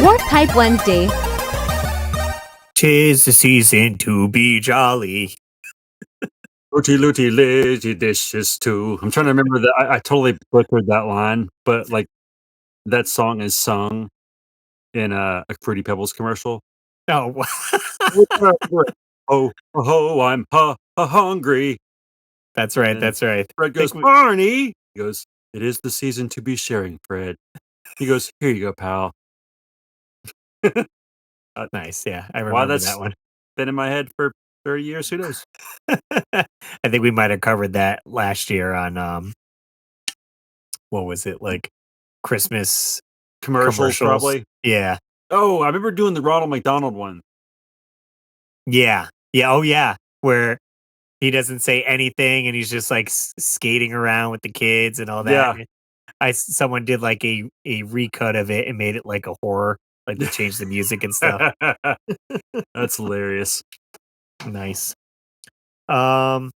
Warp Pipe Wednesday. 'Tis the season to be jolly. Looty looty lazy dishes too. I'm trying to remember that. I totally butchered that line, but like that song is sung in a Fruity Pebbles commercial. Oh, Oh, oh, I'm hungry. that's right. And That's right. Fred goes, Barney. He goes, it is the season to be sharing, Fred. He goes, here you go, pal. Nice. Yeah, I Why remember that's that one. been in my head for 30 years. Who knows? I think we might have covered that last year on what was it, like Christmas Commercials, probably. Yeah. Oh, I remember doing the Ronald McDonald one. Yeah. Yeah. Oh, yeah. Where he doesn't say anything and he's just like skating around with the kids and all that. Yeah. Someone did like a recut of it and made it like a horror, like they changed the music and stuff. That's hilarious. Nice. Yeah,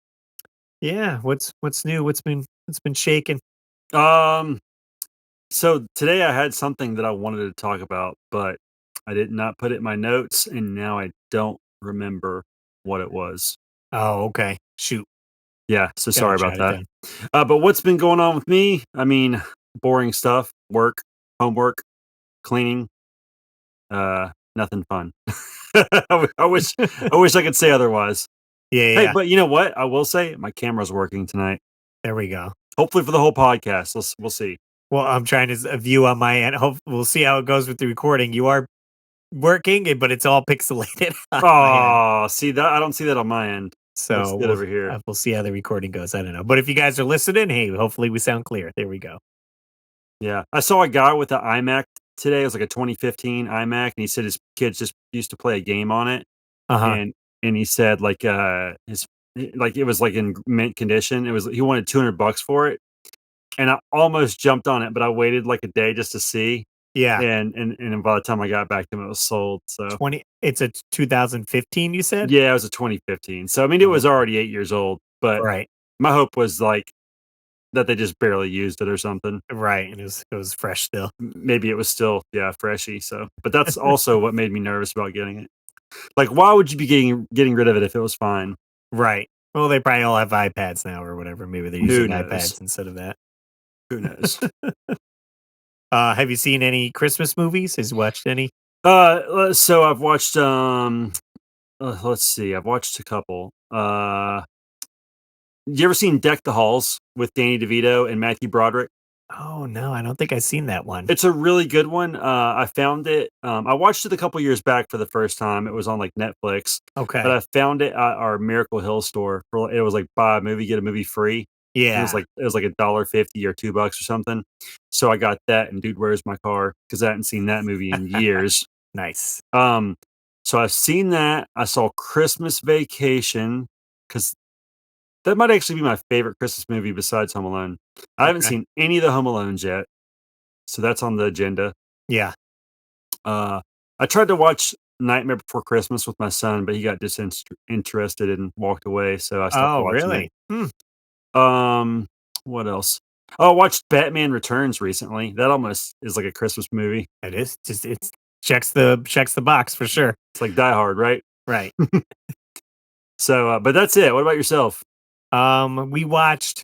what's new? What's been shaking? So today I had something that I wanted to talk about, but I did not put it in my notes, and now I don't remember what it was. Oh, okay. Shoot. Yeah, so Gotta sorry about jot it that. down. But what's been going on with me? I mean, boring stuff, work, homework, cleaning. Nothing fun. I wish I could say otherwise. Yeah, Hey, yeah. but you know what? I will say my camera's working tonight. There we go. Hopefully for the whole podcast. We'll see. Well, I'm trying to view on my end. We'll see how it goes with the recording. You are working, but it's all pixelated. On my end. Oh, see that? I don't see that on my end. So Looks good over here. we'll see how the recording goes. I don't know. But if you guys are listening, hey, hopefully we sound clear. There we go. Yeah. I saw a guy with an iMac today. It was like a 2015 iMac, and he said his kids just used to play a game on it. Uh-huh. And he said like it was like in mint condition. He wanted $200 for it. And I almost jumped on it, but I waited like a day just to see. Yeah. And by the time I got back to him, it was sold. So it's a 2015, you said? yeah, it was a 2015. So I mean, it was already 8 years old, but Right. my hope was like that they just barely used it or something. Right. And it was fresh still. Maybe it was still, yeah, freshy. So, but that's also what made me nervous about getting it. Like, why would you be getting rid of it if it was fine? Right. Well, they probably all have iPads now or whatever. Maybe they're using iPads instead of that. Who knows? Have you seen any Christmas movies? Has you watched any? So I've watched let's see, I've watched a couple. You ever seen Deck the Halls with Danny DeVito and Matthew Broderick? Oh no, I don't think I've seen that one. It's a really good one. I found it. I watched it a couple years back for the first time. It was on like Netflix. Okay. But I found it at our Miracle Hill store. It was like buy a movie, get a movie free. Yeah. It was like $1.50 or $2 or something. So I got that and Dude, Where's My Car? Because I hadn't seen that movie in years. Nice. So I've seen that. I saw Christmas Vacation because that might actually be my favorite Christmas movie besides Home Alone. I haven't seen any of the Home Alones yet, so that's on the agenda. Yeah. I tried to watch Nightmare Before Christmas with my son, but he got disinterested and walked away, so I stopped watching it. What else? Oh, I watched Batman Returns recently. That almost is like a Christmas movie. It is. It checks the box for sure. It's like Die Hard, right? Right. So, but that's it. What about yourself? We watched.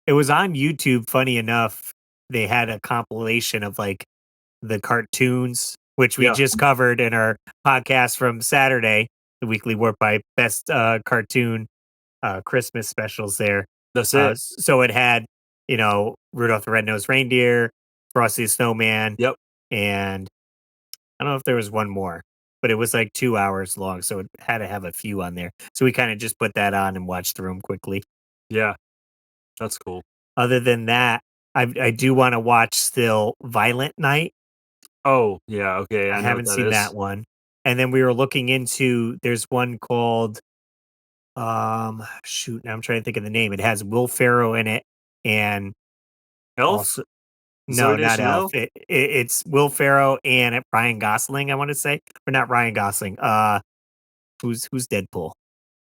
It was on YouTube. Funny enough, they had a compilation of like the cartoons, which we just covered in our podcast from Saturday, the weekly Warp Pipe best cartoon Christmas specials. There, that's it. So it had Rudolph the Red-Nosed Reindeer, Frosty the Snowman. Yep. And I don't know if there was one more, but it was like 2 hours long, so it had to have a few on there. So we kind of just put that on and watched through them quickly. Yeah, that's cool. Other than that, I do want to watch still Violent Night. Oh, yeah, okay. I haven't seen that one. And then we were looking into, there's one called, shoot, now I'm trying to think of the name. It has Will Ferrell in it and Elf? Also, no, not Elf. It's Will Ferrell and Ryan Gosling, I want to say. Or not Ryan Gosling. Who's Deadpool?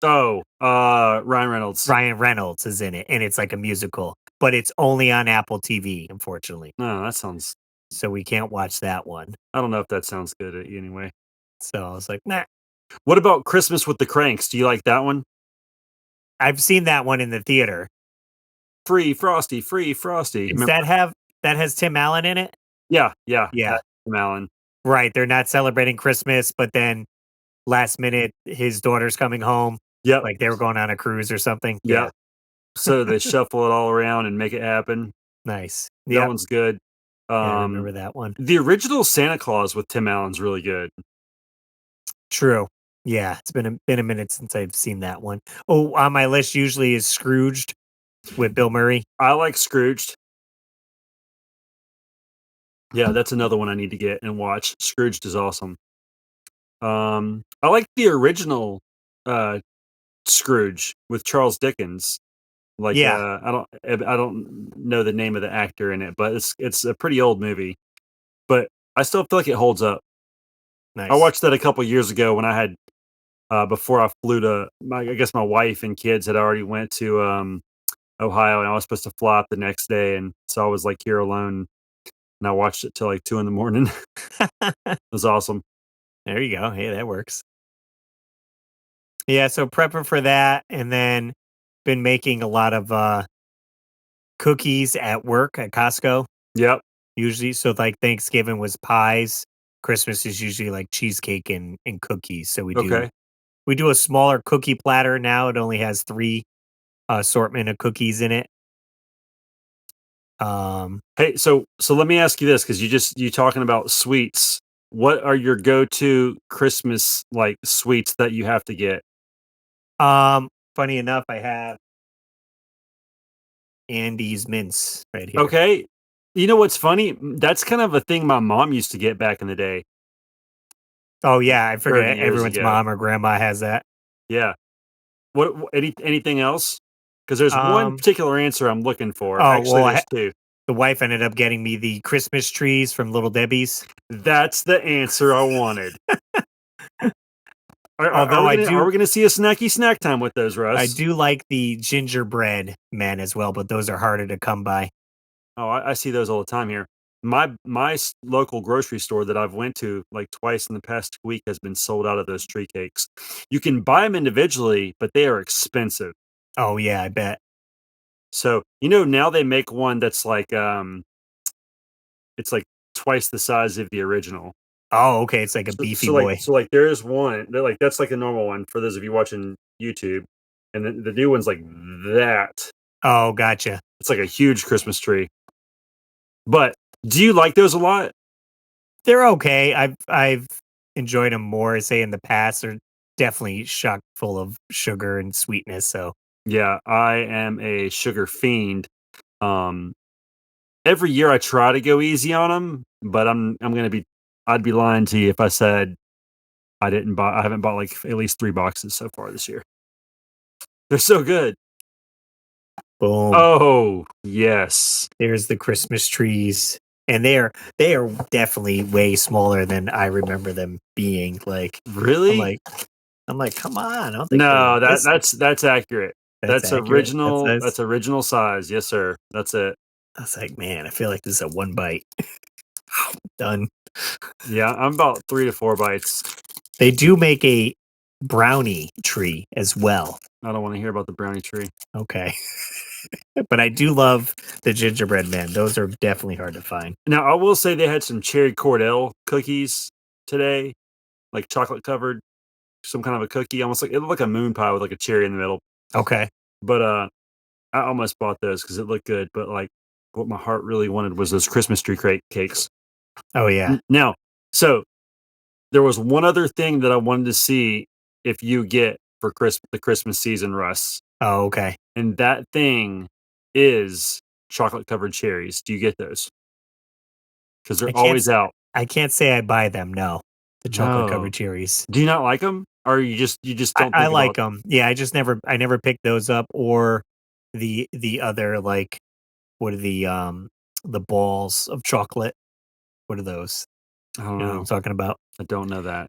Oh, Ryan Reynolds. Ryan Reynolds is in it, and it's like a musical, but it's only on Apple TV, unfortunately. No, that sounds so we can't watch that one. I don't know if that sounds good anyway. So I was like, nah. What about Christmas with the Cranks? Do you like that one? I've seen that one in the theater. Free Frosty, free Frosty. Does Remember? that has Tim Allen in it? Yeah, yeah, Yeah. that's Tim Allen. Right. They're not celebrating Christmas, but then last minute his daughter's coming home. Yep, Like they were going on a cruise or something. Yeah. yep. So they shuffle it all around and make it happen. Nice. That Yep. one's good. Yeah, I remember that one. The original Santa Claus with Tim Allen's really good. True. Yeah, it's been a minute since I've seen that one. Oh, on my list usually is Scrooged with Bill Murray. I like Scrooged. Yeah, that's another one I need to get and watch. Scrooged is awesome. I like the original Scrooge with Charles Dickens. Like, Yeah, I don't know the name of the actor in it, but it's a pretty old movie. But I still feel like it holds up. I nice. watched that a couple years ago when I had before I flew to I guess my wife and kids had already went to Ohio, and I was supposed to fly up the next day, and so I was like here alone, and I watched it till like 2 in the morning. It was awesome. There you go. Hey, that works. Yeah, so prepping for that and then been making a lot of cookies at work at Costco. Yep. Usually so like Thanksgiving was pies. Christmas is usually like cheesecake and cookies. So Okay. we do a smaller cookie platter now. It only has 3 assortment of cookies in it. Hey, so let me ask you this, because you talking about sweets. What are your go-to Christmas like sweets that you have to get? Funny enough, I have Andy's mints right here. Okay. You know what's funny? That's kind of a thing my mom used to get back in the day, Oh yeah, I 30 forget years everyone's ago. mom or grandma has that. Yeah. Anything else? Because there's one Um, particular answer I'm looking for. oh Actually, well, there's two. the wife ended up getting me the Christmas trees from Little Debbie's. That's the answer I wanted. Although Are we gonna see a snacky snack time with those, I Russ? do like the gingerbread men as well, but those are harder to come by. Oh, I see those all the time here. My local grocery store that I've went to like twice in the past week has been sold out of those tree cakes. You can buy them individually, but they are expensive. Oh yeah, I bet. So now they make one that's like it's like twice the size of the original. Oh, okay, it's like a So, beefy so like boy. so like there is one. They're like that's like a normal one for those of you watching YouTube, and then the new one's like that. Oh, gotcha. It's like a huge Christmas tree. But do you like those a lot? They're okay. I've enjoyed them more, say in the past. They're definitely chock full of sugar and sweetness. So Yeah, I am a sugar fiend. Um, every year I try to go easy on them, but I'd be lying to you if I said I haven't bought like at least 3 boxes so far this year. They're so good. boom. Oh, yes. There's the Christmas trees. And they are definitely way smaller than I remember them being. Like I'm Really? like I'm like, come on, I don't think they're No, this. that's accurate. That's accurate. That That's says original size. Yes, sir. That's it. I was like, man, I feel like this is a one bite. Done. Yeah, I'm about 3 to 4 bites. They do make a brownie tree as well. I don't wanna hear about the brownie tree. Okay. But I do love the gingerbread men. Those are definitely hard to find. Now, I will say they had some cherry Cordell cookies today, like chocolate covered, some kind of a cookie, almost like it looked like a moon pie with like a cherry in the middle. Okay. But I almost bought those because it looked good. But like, what my heart really wanted was those Christmas tree cakes. Oh yeah. Now, so there was one other thing that I wanted to see if you get for the Christmas season, Russ, Oh, okay. and that thing is chocolate covered cherries. Do you get those? Because I they're can't always s- out. I can't say I buy them, no. The chocolate No. covered cherries. Do you not like them, or you just don't I think like about? them. Yeah, I never picked those up or the other like what are the balls of chocolate? What are those? I don't You know what I'm know. talking about? I don't know that.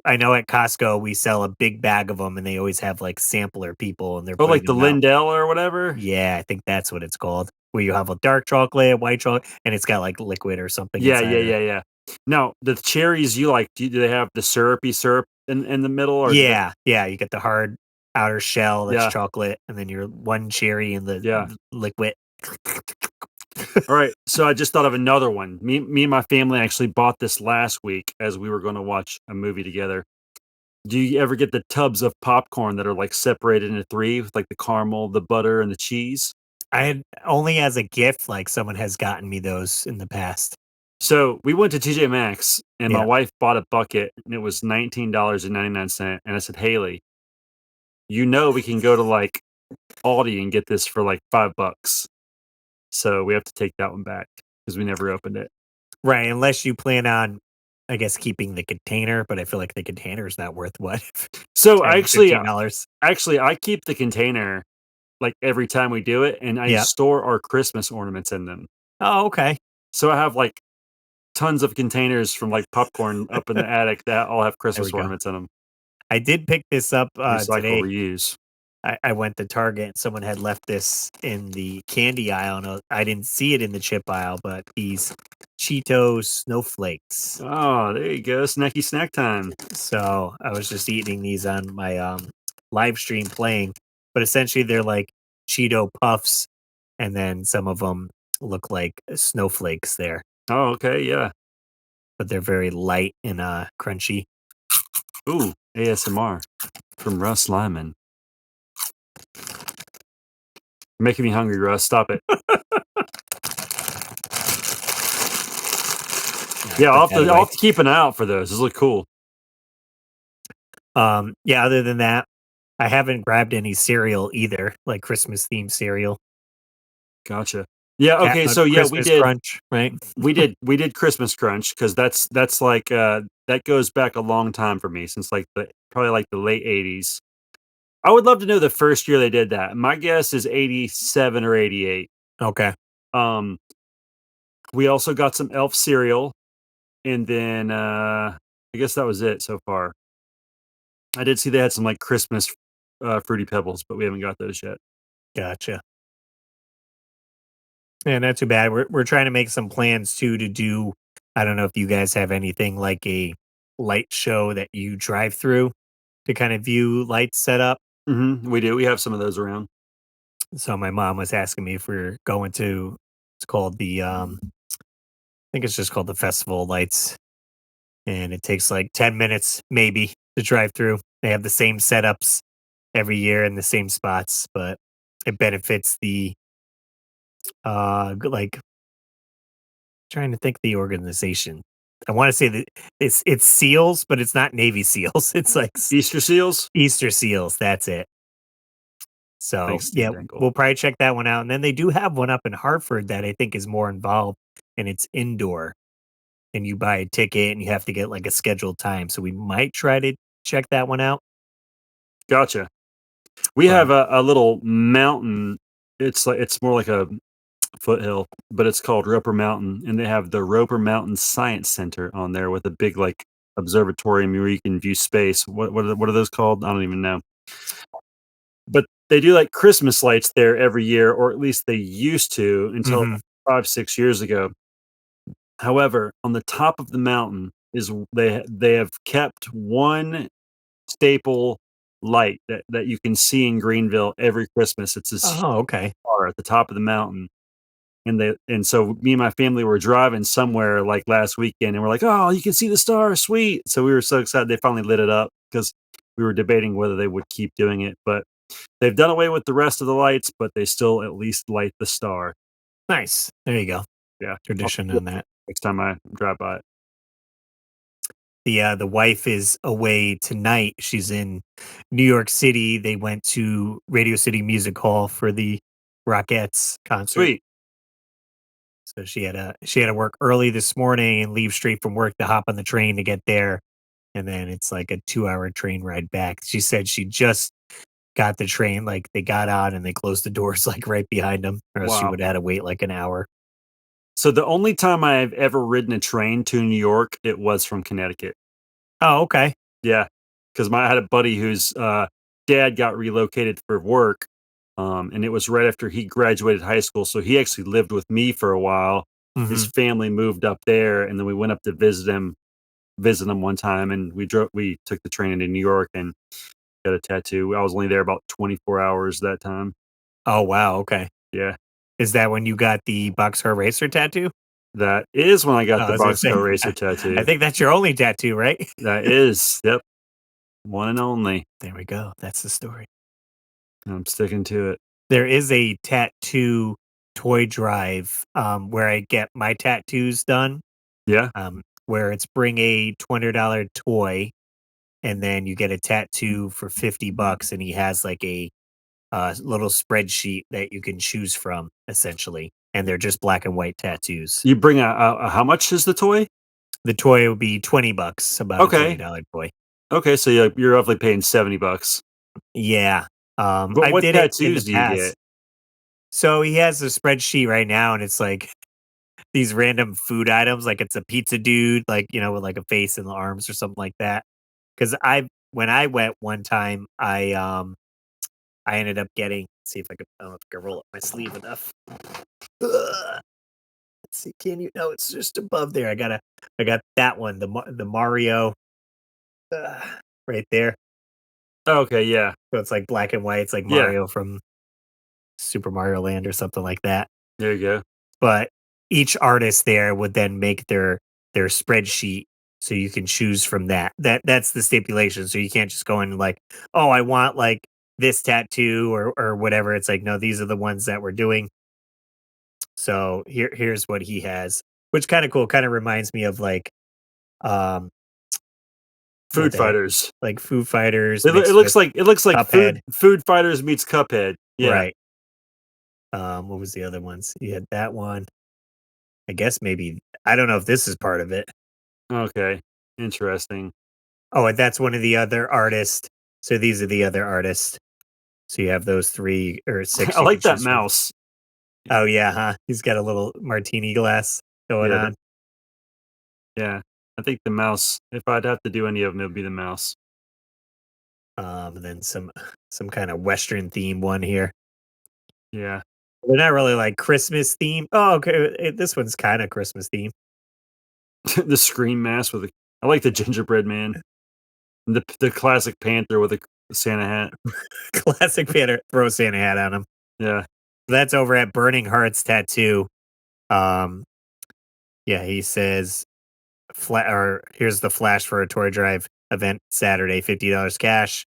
I know at Costco we sell a big bag of them, and they always have like sampler people, and they're Oh, like putting the them out. Lindell or whatever. Yeah, I think that's what it's called. where you have a dark chocolate, white chocolate, and it's got like liquid or something Yeah, inside yeah, of it. yeah, yeah. Now, the cherries you like, do they have the syrupy syrup in the middle, or do they? Yeah, yeah, you get the hard outer shell that's Yeah, chocolate, and then your one cherry in the yeah. liquid. Alright, so I just thought of another one. Me and my family actually bought this last week as we were gonna watch a movie together. Do you ever get the tubs of popcorn that are, like, separated into 3 with, like, the caramel, the butter, and the cheese? I had only as a gift, like someone has gotten me those in the past. So, we went to TJ Maxx, and my Yeah. wife bought a bucket, and it was $19.99, and I said, "Haley, you know we can go to, like, Aldi and get this for, like, $5." So, we have to take that one back because we never opened it. Right, unless you plan on, I guess, keeping the container, but I feel like the container is not worth what? So, 10, actually $15. actually, I keep the container, like, every time we do it, and I Yeah. store our Christmas ornaments in them. Oh, okay. So, I have, like, tons of containers from, like, popcorn up in the attic that all have There we Christmas go. ornaments in them. I did pick this up, Recycle, today. reuse. I went to Target and someone had left this in the candy aisle, and I didn't see it in the chip aisle, but these Cheetos snowflakes. Oh, there you go, snacky snack time. So I was just eating these on my live stream playing, but essentially they're like Cheeto puffs, and then some of them look like snowflakes there, Oh, okay, yeah. but they're very light and crunchy. Ooh, ASMR from Russ Lyman. Making me hungry, Russ, stop it. I Yeah, put that I'll away. have to keep an eye out for those, those look cool. Yeah. Other than that, I haven't grabbed any cereal either, like Christmas themed cereal. Gotcha. Yeah, Cat okay, so, yeah, Christmas Crunch, right? we did Christmas Crunch because that's like, that goes back a long time for me since, like, probably, like, the late '80s. I would love to know the first year they did that. My guess is '87 or '88. Okay, Um, we also got some Elf cereal, and then, I guess that was it so far. I did see they had some, like, Christmas, Fruity Pebbles, but we haven't got those yet. gotcha. Yeah, not too bad. We're trying to make some plans too to do. I don't know if you guys have anything like a light show that you drive through to kind of view lights set up. Mhm, we do, we have some of those around. So my mom was asking me if we're going to. It's called the. I think it's just called the Festival of Lights, and it takes like 10 minutes maybe to drive through. They have the same setups every year in the same spots, but it benefits the like trying to think the organization. I wanna say that it's SEALs, but it's not Navy SEALs. It's like Easter seals? Easter SEALs, that's it. So, Thanks, Steve yeah, Dangle. we'll probably check that one out, and then they do have one up in Hartford that I think is more involved, and it's indoor, and you buy a ticket, and you have to get, like, a scheduled time, so we might try to check that one out, Gotcha. We but have a little mountain, it's more like a foothill, but it's called Roper Mountain, and they have the Roper Mountain Science Center on there with a big, like, observatorium where you can view space. What are those called? I don't even know. But they do, like, Christmas lights there every year, or at least they used to until mhm. 5, 6 years ago. However, on the top of the mountain they have kept one staple light that you can see in Greenville every Christmas. It's this Oh, okay. star at the top of the mountain. And so me and my family were driving somewhere like last weekend and we're like, "Oh, you can see the star, sweet." So we were so excited they finally lit it up because we were debating whether they would keep doing it, but they've done away with the rest of the lights, but they still at least light the star. Nice. There you go. Yeah. I'll Tradition do on it that. next time I drive by it. The wife is away tonight. She's in New York City. They went to Radio City Music Hall for the Rockettes concert. Sweet. So she had to work early this morning and leave straight from work to hop on the train to get there. And then it's like a 2 hour train ride back. She said she just got the train, like they got out and they closed the doors like right behind them, or else she Wow. would have had to wait like an hour. So the only time I've ever ridden a train to New York, it was from Connecticut. Oh, okay. Yeah, because I had a buddy whose, dad got relocated for work, And it was right after he graduated high school, so he actually lived with me for a while. His Mhm. family moved up there, and then we went up to visit him one time, and we took the train into New York and got a tattoo. I was only there about 24 hours that time. Oh, wow, okay. Yeah. Is that when you got the Boxcar Racer tattoo? That is when I got Oh, I the was gonna say, Boxcar Racer I tattoo. think that's your only tattoo, right? That is, yep, one and only. There we go. That's the story. I'm sticking to it. There is a tattoo toy drive, where I get my tattoos done, Yeah. where it's bring a $20 toy, and then you get a tattoo for $50, and he has, like, a, little spreadsheet that you can choose from, essentially, and they're just black and white tattoos. You bring a how much is the toy? The toy would be $20, about a Okay. $20 toy. Okay, so you're roughly paying $70. Yeah, But I what did it in the tattoos do you past. get? So he has a spreadsheet right now, and it's like these random food items, like it's a pizza dude, like, with like a face and the arms or something like that. Because when I went one time, I ended up getting. Let's see if I can. I don't know if I can roll up my sleeve enough. Ugh. Let's see. Can you? No, it's just above there. I got that one. The Mario. uh, right there. Okay, yeah. So it's like black and white. It's like Yeah, Mario from Super Mario Land or something like that. there you go. But each artist there would then make their spreadsheet, so you can choose from that. That's the stipulation. So you can't just go in like, oh, I want like this tattoo or whatever. It's like, no, these are the ones that we're doing. So here's what he has, which kind of cool. Kind of reminds me of like um what Food the heck, Fighters. like Foo Fighters It mixed with looks like Cuphead, Food Fighters meets Cuphead. Yeah. right? What was the other ones? You had that one. I guess maybe I don't know if this is part of it. Okay. Interesting. Oh, and that's one of the other artists. So these are the other artists. So you have those 3 or I 6 you can like that choose from. mouse. Oh, yeah, huh? He's got a little martini glass going Yeah, that on. yeah. I think the mouse, if I'd have to do any of them, it would be the mouse. And then some kind of Western theme one here. Yeah. They're not really like Christmas theme. Oh, okay. This one's kind of Christmas theme. The Scream mask with the I like the gingerbread man. The classic panther with a Santa hat. Classic Peter. Throw a Santa hat on him. Yeah. That's over at Burning Hearts Tattoo. Um, yeah, he says or here's the flash for a toy drive event Saturday, $50 cash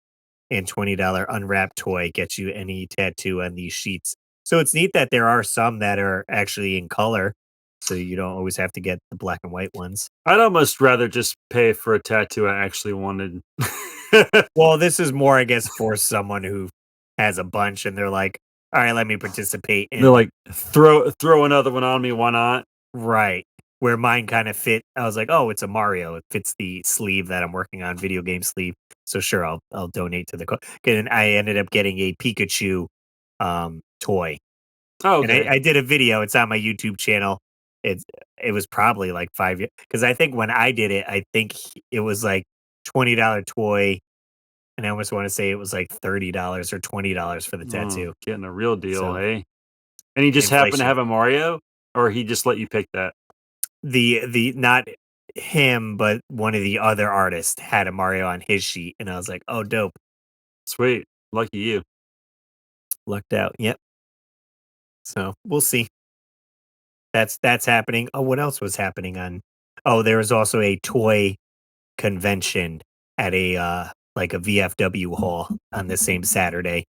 and $20 unwrapped toy gets you any tattoo on these sheets. So it's neat that there are some that are actually in color, so you don't always have to get the black and white ones. I'd almost rather just pay for a tattoo I actually wanted. Well, this is more, I guess, for someone who has a bunch and they're like, all right, let me participate They're in like, throw another one on me, why not?" right. Where mine kind of fit. I was like, oh, it's a Mario. It fits the sleeve that I'm working on, video game sleeve. So sure, I'll donate to the and I ended up getting a Pikachu toy. Oh, And okay. I did a video, it's on my YouTube channel. It's it was probably like 5 years because I think when I did it, I think it was like $20 toy, and I almost wanna say it was like $30 or $20 for the Oh, tattoo. getting a real deal, So, hey? And he just happened to inflation. have a Mario? Or he just let you pick that? The not him, but one of the other artists had a Mario on his sheet, and I was like, "Oh, dope. Sweet. Lucky you. Lucked out." Yep. So, we'll see. That's happening. Oh, what else was happening on there was also a toy convention at a, like a VFW hall on the same Saturday.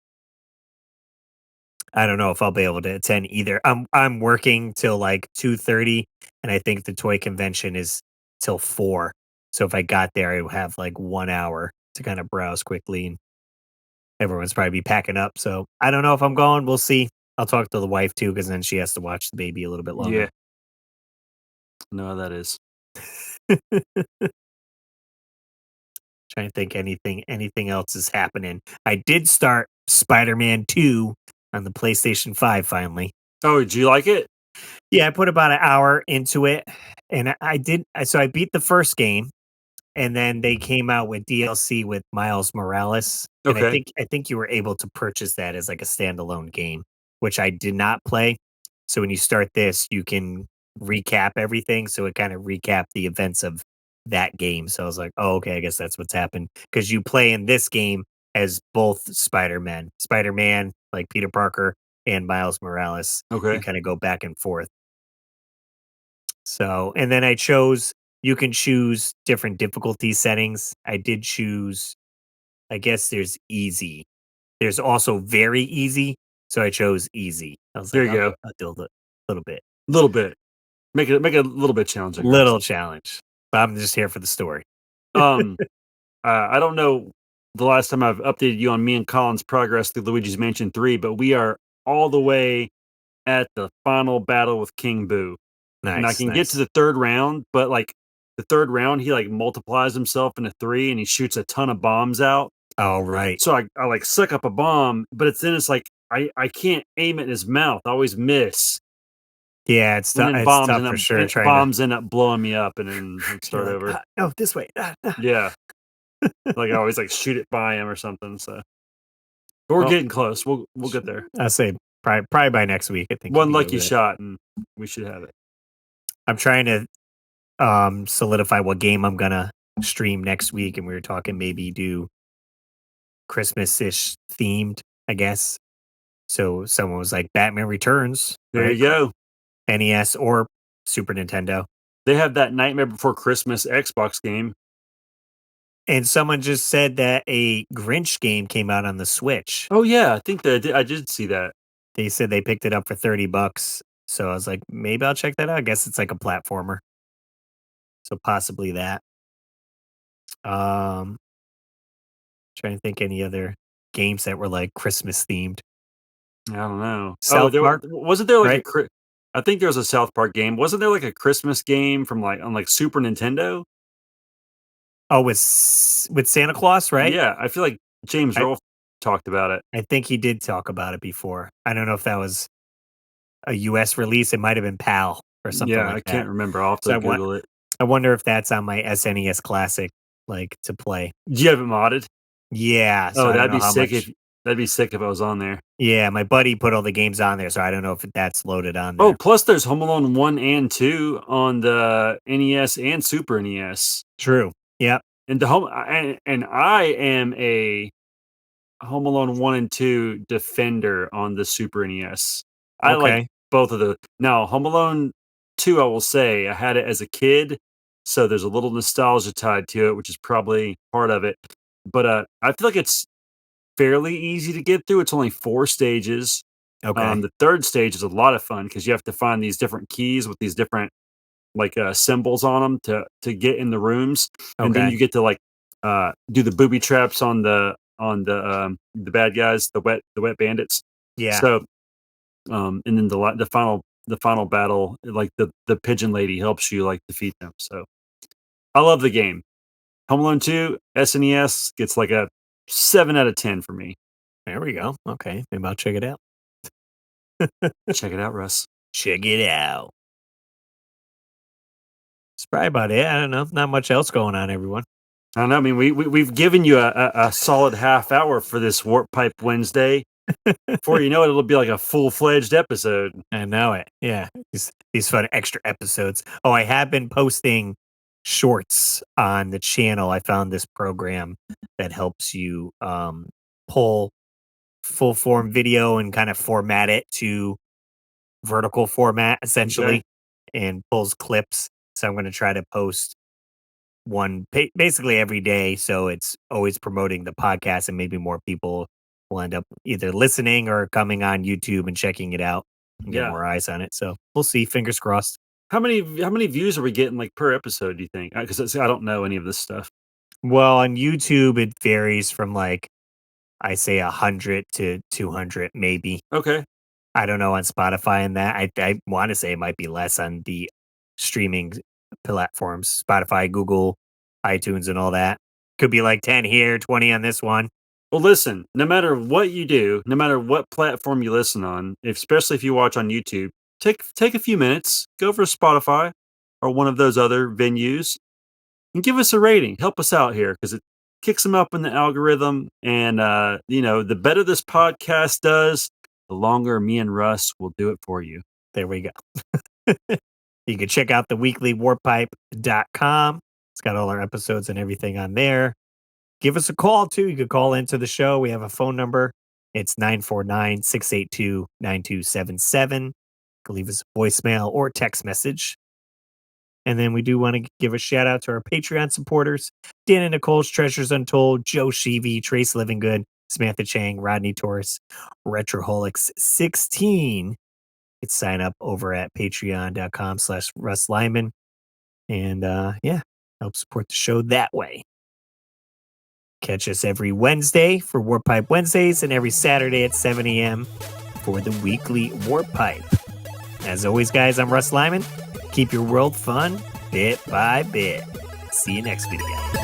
I don't know if I'll be able to attend either. I'm working till like 2:30, and I think the toy convention is till 4. So if I got there, I would have like 1 hour to kind of browse quickly, and everyone's probably be packing up. So I don't know if I'm going. We'll see. I'll talk to the wife too, because then she has to watch the baby a little bit Yeah. longer. No, how that is. Trying to think anything else is happening. I did start Spider-Man 2 on the PlayStation 5 finally. Oh, did you like it? Yeah, I put about an hour into it, and I did so I beat the first game, and then they came out with DLC with Miles Morales, and Okay. I think you were able to purchase that as like a standalone game, which I did not play. So when you start this, you can recap everything. So it kind of recapped the events of that game. So I was like, oh, okay, I guess that's what's happened because you play in this game as both Spider Man, like Peter Parker, and Miles Morales. You Okay. kind of go back and forth. So, and then I chose, you can choose different difficulty settings. I did choose, I guess there's easy. There's also very easy. So I chose easy. I was There like, you go. I'll do a little bit, Little bit. Make it a little bit challenging, Russ. little challenge, but I'm just here for the story. Um, I don't know the last time I've updated you on me and Colin's progress through Luigi's Mansion 3, but we are all the way at the final battle with King Boo. And I Nice, can get to nice. the 3rd round, but, like, the 3rd round, he, like, multiplies himself into 3 and he shoots a ton of bombs out. All right. So I, like, suck up a bomb, but it's like, I can't aim it in his mouth. I always miss. Yeah, And then it's tough for sure trying to, bombs end up blowing me up and then I you're start like, over. no, this way. Ah, ah." Yeah. Like, I always, like, shoot it by him or something, so but we're Well, getting close. We'll get there. I say probably by next week. I think you'll One be over lucky that. shot and we should have it. I'm trying to solidify what game I'm gonna stream next week, and we were talking maybe do Christmas-ish themed, I guess. So someone was like Batman Returns, There right? you go. NES or Super Nintendo. They have that Nightmare Before Christmas Xbox game. And someone just said that a Grinch game came out on the Switch. Oh, yeah, I think that I did see that. They said they picked it up for $30. So I was like, maybe I'll check that out. I guess it's like a platformer. So possibly that. Um Trying to think any other games that were like Christmas themed. I don't know. Oh, South Park, wasn't there like a right? Chri I think there was a South Park game. Wasn't there like a Christmas game from like on like Super Nintendo? Oh, with Santa Claus, right? Yeah, I feel like James I Rolfe talked about it. I think he did talk about it before. I don't know if that was a US release. It might have been PAL or something Yeah, I like can't that. remember. I'll have So to Google it. I wonder if that's on my SNES Classic, like to play. Do you have it modded? Yeah, so Oh, I don't know how much. that'd be sick if I was on there. Yeah, my buddy put all the games on there, so I don't know if that's loaded on Oh, there. plus there's Home Alone 1 and 2 on the NES and Super NES. True. Yep. And and I am a Home Alone 1 and 2 defender on the Super NES. I like Okay. both of the now, Home Alone 2, I will say, I had it as a kid, so there's a little nostalgia tied to it, which is probably part of it. But, I feel like it's fairly easy to get through. It's only 4 stages. Okay. The 3rd stage is a lot of fun because you have to find these different keys with these different, like, symbols on them to get in the rooms, and then Okay. you get to, like, do the booby traps on the bad guys, the wet bandits. Yeah. So, and then the final battle, like, the pigeon lady helps you, like, defeat them, so I love the game. Home Alone 2, SNES gets, like, a 7 out of 10 for me. There we go. Okay. Maybe I'll check it out. Check it out, Russ. Check it out. That's probably about it. I don't know. Not much else going on, everyone. I don't know, I mean, we've given you a solid half hour for this Warp Pipe Wednesday. Before you know it, it'll be like a full-fledged episode. I know it. Yeah. These fun extra episodes. Oh, I have been posting shorts on the channel. I found this program that helps you pull full form video and kind of format it to vertical format Okay. essentially and pulls clips. So I'm going to try to post one basically every day. So it's always promoting the podcast and maybe more people will end up either listening or coming on YouTube and checking it out and get Yeah. more eyes on it. So we'll see. Fingers crossed. How many views are we getting, like, per episode, do you think? Because I don't know any of this stuff. Well, on YouTube, it varies from like, I say 100 to 200, maybe. Okay. I don't know on Spotify and that. I want to say it might be less on the streaming platforms, Spotify, Google, iTunes, and all that. Could be like 10 here, 20 on this one. Well, listen, no matter what you do, no matter what platform you listen on, especially if you watch on YouTube, take a few minutes, go for Spotify or one of those other venues, and give us a rating. Help us out here because it kicks them up in the algorithm. And, the better this podcast does, the longer me and Russ will do it for you. There we go. You can check out the weekly warpipe.com. It's got all our episodes and everything on there. Give us a call, too. You could call into the show. We have a phone number. It's 949-682-9277. You can leave us a voicemail or text message. And then we do want to give a shout out to our Patreon supporters: Dan and Nicole's Treasures Untold, Joe Sheevy, Trace Livingood, Samantha Chang, Rodney Torres, Retroholics 16. It's sign up over at patreon.com/Russ Lyman. And help support the show that way. Catch us every Wednesday for Warp Pipe Wednesdays and every Saturday at 7 a.m. for the weekly Warp Pipe. As always, guys, I'm Russ Lyman. Keep your world fun bit by bit. See you next video.